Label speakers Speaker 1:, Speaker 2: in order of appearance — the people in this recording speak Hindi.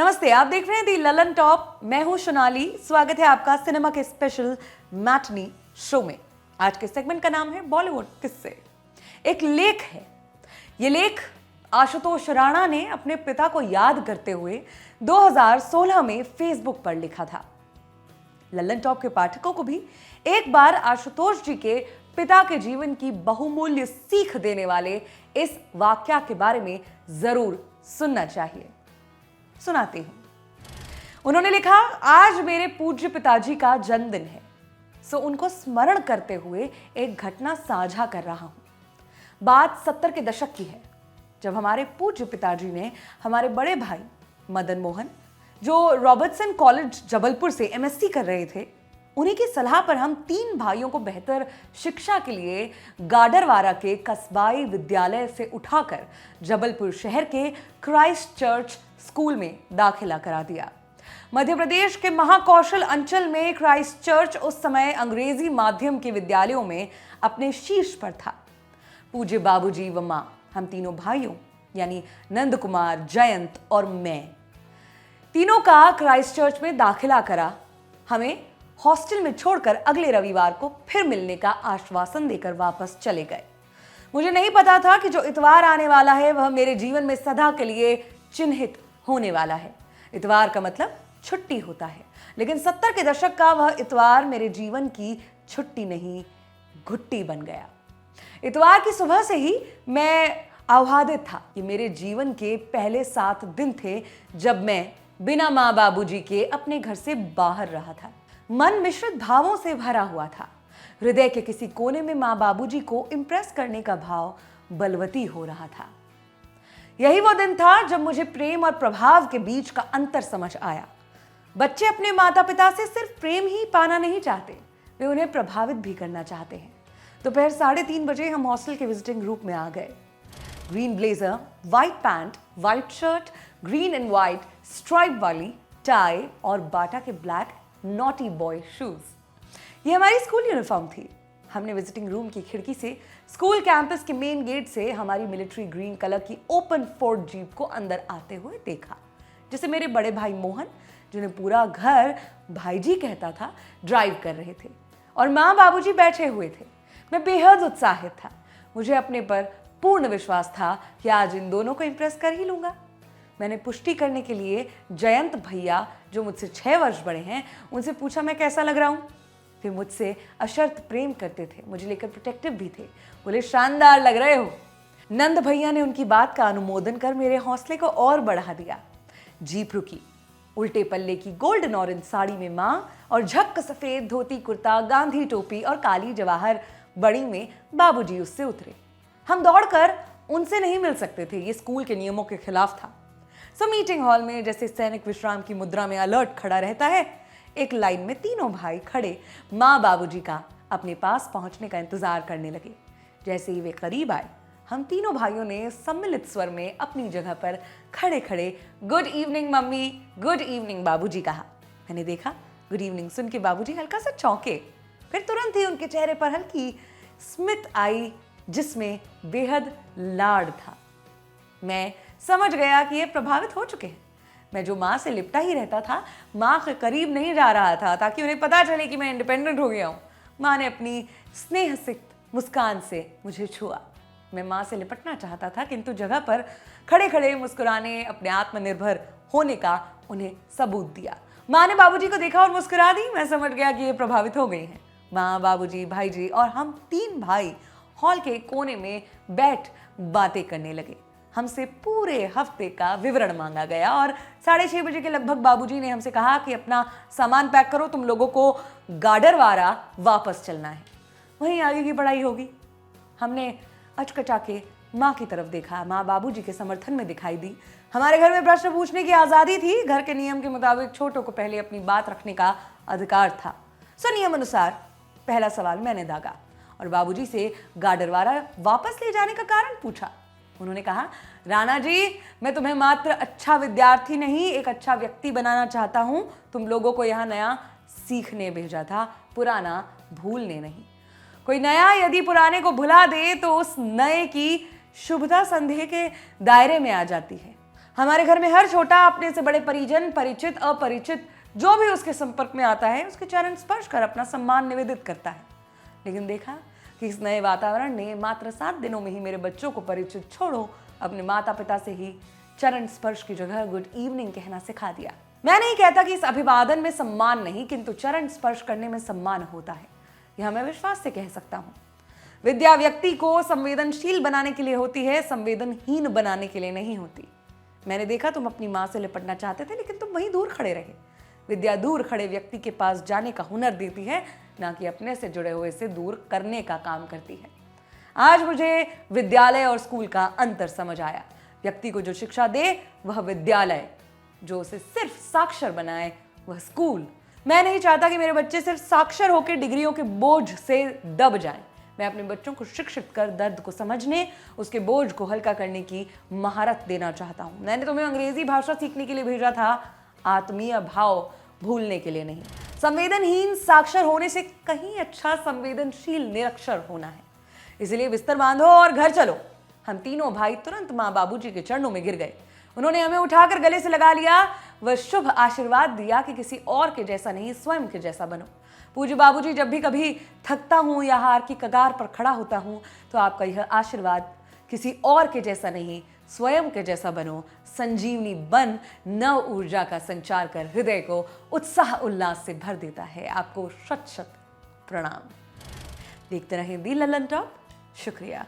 Speaker 1: नमस्ते, आप देख रहे हैं दी ललन टॉप। मैं हूं सोनाली। स्वागत है आपका सिनेमा के स्पेशल मैटनी शो में। आज के सेगमेंट का नाम है बॉलीवुड किस्से। एक लेख है ये लेख आशुतोष राणा ने अपने पिता को याद करते हुए 2016 में फेसबुक पर लिखा था। ललन टॉप के पाठकों को भी एक बार आशुतोष जी के पिता के जीवन की बहुमूल्य सीख देने वाले इस वाक्या के बारे में जरूर सुनना चाहिए। सुनाती हूं। उन्होंने लिखा, आज मेरे पूज्य पिताजी का जन्मदिन है, सो उनको स्मरण करते हुए एक घटना साझा कर रहा हूं। बात 70 के दशक की है, जब हमारे पूज्य पिताजी ने हमारे बड़े भाई मदन मोहन, जो रॉबर्टसन कॉलेज जबलपुर से एमएससी कर रहे थे, उन्हीं की सलाह पर हम 3 भाइयों को बेहतर शिक्षा के लिए गाडरवारा के कस्बाई विद्यालय से उठाकर जबलपुर शहर के क्राइस्ट चर्च स्कूल में दाखिला करा दिया। मध्य प्रदेश के महाकौशल अंचल में क्राइस्ट चर्च उस समय अंग्रेजी माध्यम के विद्यालयों में अपने शीर्ष पर था। पूज्य बाबूजी व मां, हम तीनों भाइयों यानी नंद कुमार, जयंत और मैं, तीनों का क्राइस्ट चर्च में दाखिला करा। हमें हॉस्टल में छोड़कर अगले रविवार को फिर मिलने का आश्वासन देकर वापस चले गए। मुझे नहीं पता था कि जो इतवार आने वाला है वह मेरे जीवन में सदा के लिए चिन्हित होने वाला है। इतवार का मतलब छुट्टी होता है, लेकिन 70 के दशक का वह इतवार मेरे जीवन की छुट्टी नहीं, घुट्टी बन गया। इतवार की सुबह से ही मैं आह्लादित था कि मेरे जीवन के पहले 7 दिन थे जब मैं बिना माँ बाबूजी के अपने घर से बाहर रहा था। मन मिश्रित भावों से भरा हुआ था। हृदय के किसी कोने में माँ बाबूजी को इंप्रेस करने का भाव बलवती हो रहा था। यही वो दिन था जब मुझे प्रेम और प्रभाव के बीच का अंतर समझ आया। बच्चे अपने माता पिता से सिर्फ प्रेम ही पाना नहीं चाहते, वे उन्हें प्रभावित भी करना चाहते हैं। दोपहर 3:30 बजे हम हॉस्टल के विजिटिंग ग्रुप में आ गए। Green blazer, white pant, white shirt, green and white stripe वाली टाई और बाटा के ब्लैक नॉटी बॉय शूज, ये हमारी स्कूल यूनिफॉर्म थी। हमने विजिटिंग रूम की खिड़की से स्कूल कैंपस के मेन गेट से हमारी मिलिट्री ग्रीन कलर की ओपन फोर्ड जीप को अंदर आते हुए देखा, जिसे मेरे बड़े भाई मोहन, जिन्हें पूरा घर भाईजी कहता था, ड्राइव कर रहे थे और माँ बाबूजी बैठे हुए थे। मैं बेहद उत्साहित था। मुझे अपने पर पूर्ण विश्वास था कि आज इन दोनों को इंप्रेस कर ही लूंगा। मैंने पुष्टि करने के लिए जयंत भैया, जो मुझसे 6 वर्ष बड़े हैं, उनसे पूछा मैं कैसा लग रहा हूँ। वे मुझसे अशर्त प्रेम करते थे, मुझे लेकर प्रोटेक्टिव भी थे। बोले शानदार लग रहे हो। नंद भैया ने उनकी बात का अनुमोदन कर मेरे हौसले को और बढ़ा दिया। जीप रुकी। उल्टे पल्ले की गोल्डन ऑरेंज साड़ी में माँ और झक्क सफेद धोती कुर्ता, गांधी टोपी और काली जवाहर बड़ी में बाबूजी उससे उतरे। हम दौड़कर उनसे नहीं मिल सकते थे, ये स्कूल के नियमों के खिलाफ था। मीटिंग हॉल में जैसे सैनिक विश्राम की मुद्रा में अलर्ट खड़ा रहता है, एक लाइन में तीनों भाई खड़े माँ बाबूजी का अपने पास पहुंचने का इंतजार करने लगे। जैसे ही वे करीब आए, हम तीनों भाइयों ने सम्मिलित स्वर में अपनी जगह पर खड़े खड़े good evening mummy, good evening बाबूजी कहा। मैंने देखा गुड इवनिंग सुन के बाबूजी हल्का सा चौंके, फिर तुरंत ही उनके चेहरे पर हल्की स्मित आई जिसमें बेहद लाड था। मैं समझ गया कि ये प्रभावित हो चुके हैं। मैं जो माँ से लिपटा ही रहता था, माँ के करीब नहीं जा रहा था ताकि उन्हें पता चले कि मैं इंडिपेंडेंट हो गया हूँ। माँ ने अपनी स्नेह से मुस्कान से मुझे छुआ। मैं माँ से लिपटना चाहता था, किंतु जगह पर खड़े खड़े मुस्कुराने, अपने आत्मनिर्भर होने का उन्हें सबूत दिया। माँ ने बाबूजी को देखा और मुस्कुरा दी। मैं समझ गया कि ये प्रभावित हो गई हैं। माँ, बाबूजी, भाईजी और हम 3 भाई हॉल के कोने में बैठ बातें करने लगे। हमसे पूरे हफ्ते का विवरण मांगा गया और 6:30 बजे के लगभग बाबूजी ने हमसे कहा कि अपना सामान पैक करो, तुम लोगों को गाडरवारा वापस चलना है, वहीं आगे की पढ़ाई होगी। हमने अचकचा के माँ की तरफ देखा। माँ बाबूजी के समर्थन में दिखाई दी। हमारे घर में प्रश्न पूछने की आज़ादी थी। घर के नियम के मुताबिक छोटों को पहले अपनी बात रखने का अधिकार था। नियम अनुसार पहला सवाल मैंने दागा और बाबूजी से गाडरवारा वापस ले जाने का कारण पूछा। उन्होंने कहा, राणा जी, मैं तुम्हें मात्र अच्छा विद्यार्थी नहीं, एक अच्छा व्यक्ति बनाना चाहता हूं। तुम लोगों को यहाँ नया सीखने भेजा था, पुराना भूलने नहीं। कोई नया यदि पुराने को भुला दे तो उस नए की शुभता संदेह के दायरे में आ जाती है। हमारे घर में हर छोटा अपने से बड़े परिजन, परिचित, अपरिचित जो भी उसके संपर्क में आता है उसके चरण स्पर्श कर अपना सम्मान निवेदित करता है। लेकिन देखा कि इस नए वातावरण ने मात्र 7 दिनों में ही मेरे बच्चों को परिचित छोड़ो अपने माता पिता से ही चरण स्पर्श की जगह गुड इवनिंग कहना सिखा दिया। मैं नहीं कहता कि इस अभिवादन में सम्मान नहीं, किंतु चरण स्पर्श करने में सम्मान होता है, यह मैं विश्वास से कह सकता हूं। विद्या व्यक्ति को संवेदनशील बनाने के लिए होती है, संवेदनहीन बनाने के लिए नहीं होती। मैंने देखा तुम अपनी मां से लिपटना चाहते थे लेकिन तुम वहीं दूर खड़े रहे। विद्या दूर खड़े व्यक्ति के पास जाने का हुनर देती है, ना कि अपने से जुड़े हुए से दूर करने का काम करती है। आज मुझे विद्यालय और स्कूल का अंतर समझ आया। व्यक्ति को जो शिक्षा दे वह विद्यालय, जो उसे सिर्फ साक्षर बनाए वह स्कूल। मैं नहीं चाहता कि मेरे बच्चे सिर्फ साक्षर होकर डिग्रियों के बोझ से दब जाएं। मैं अपने बच्चों को शिक्षित कर दर्द को समझने, उसके बोझ को हल्का करने की महारत देना चाहता हूं। मैंने तुम्हें अंग्रेजी भाषा सीखने के लिए भेजा था, आत्मीय भाव भूलने के लिए नहीं। संवेदनहीन साक्षर होने से कहीं अच्छा संवेदनशील निरक्षर होना है। इसलिए बिस्तर बांधो और घर चलो। हम तीनों भाई तुरंत माँ बाबूजी के चरणों में गिर गए। उन्होंने हमें उठाकर गले से लगा लिया, वह शुभ आशीर्वाद दिया कि किसी और के जैसा नहीं, स्वयं के जैसा बनो। पूज्य बाबूजी, जब भी कभी थकता हूं या हार की कगार पर खड़ा होता हूं तो आपका यह आशीर्वाद, किसी और के जैसा नहीं, स्वयं के जैसा बनो, संजीवनी बन नव ऊर्जा का संचार कर हृदय को उत्साह उल्लास से भर देता है। आपको शत शत प्रणाम। देखते रहें दी ललन टॉप। शुक्रिया।